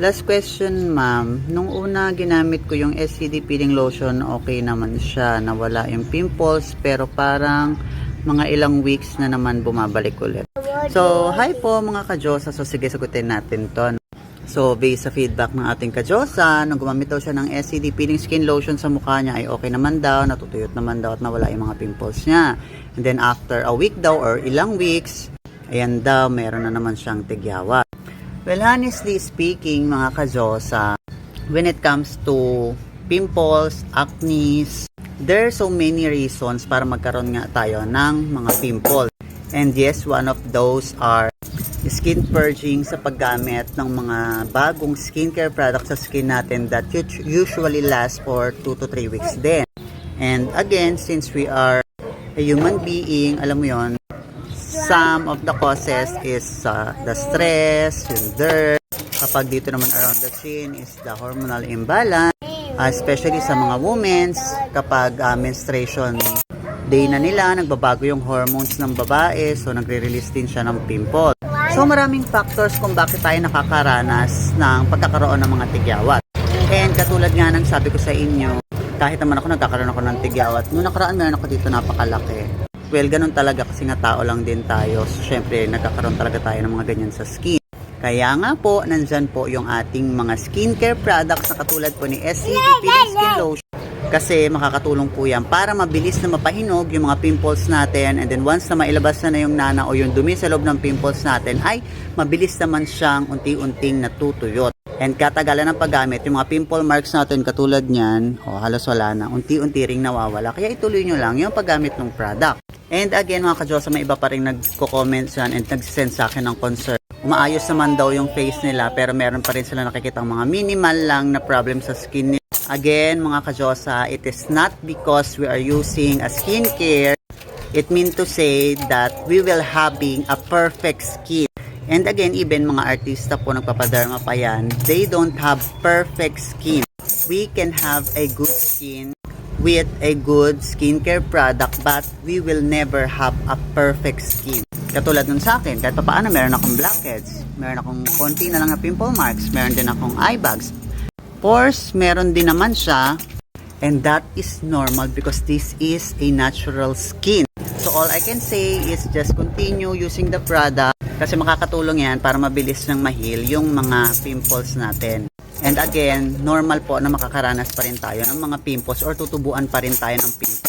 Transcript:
Last question, ma'am. Nung una ginamit ko yung SCD peeling lotion, okay naman siya. Nawala yung pimples, pero parang mga ilang weeks na naman bumabalik ulit. So, hi po mga ka-Diyosa. So, sige, sagutin natin to. So, based sa feedback ng ating ka-Diyosa, nung gumamit daw siya ng SCD peeling skin lotion sa mukha niya, ay okay naman daw, natutuyot naman daw at nawala yung mga pimples niya. And then, after a week daw or ilang weeks, ayan daw, meron na naman siyang tigyawat. Well, honestly speaking, mga ka-Diyosa, when it comes to pimples, acne, there are so many reasons para magkaroon nga tayo ng mga pimples. And yes, one of those are skin purging sa paggamit ng mga bagong skincare products sa skin natin that usually last for 2 to 3 weeks din. And again, since we are a human being, alam mo yon, some of the causes is the stress, yung dirt. Kapag dito naman around the chin is the hormonal imbalance, especially sa mga women kapag menstruation day na nila, nagbabago yung hormones ng babae, so nagre-release din siya ng pimple. So maraming factors kung bakit tayo nakakaranas ng pagkakaroon ng mga tigyawat. And katulad nga ng sabi ko sa inyo, kahit naman ako nagkakaroon ako ng tigyawat, noong nakaraan meron ako dito napakalaki. Well, ganun talaga kasi nga tao lang din tayo. So, syempre, nagkakaroon talaga tayo ng mga ganyan sa skin. Kaya nga po, nandyan po yung ating mga skincare products na katulad po ni SCD Peeling Skin Lotion. Kasi makakatulong po yan para mabilis na mapahinog yung mga pimples natin. And then once na mailabas na yung nana o yung dumi sa loob ng pimples natin, ay mabilis naman siyang unti-unting natutuyot. And katagalan ng paggamit, yung mga pimple marks natin katulad niyan, halos wala na, unti-unti ring nawawala. Kaya ituloy nyo lang yung paggamit ng product. And again mga ka-Diyosa, may iba pa rin nagko-comment dyan and nagsisend sa akin ng concern. Umaayos naman daw yung face nila pero meron pa rin sila nakikitang mga minimal lang na problem sa skin nila. Again mga ka-Diyosa, it is not because we are using a skincare, it means to say that we will having a perfect skin. And again, even mga artista po nagpapaderma pa yan, they don't have perfect skin. We can have a good skin with a good skincare product, but we will never have a perfect skin. Katulad nun sa akin, kahit pa paano meron akong blackheads, meron akong konti na lang na pimple marks, meron din akong eye bags. Pores, meron din naman siya, and that is normal because this is a natural skin. So all I can say is just continue using the product kasi makakatulong yan para mabilis nang mahil yung mga pimples natin. And again, normal po na makakaranas pa rin tayo ng mga pimples or tutubuan pa rin tayo ng pimples.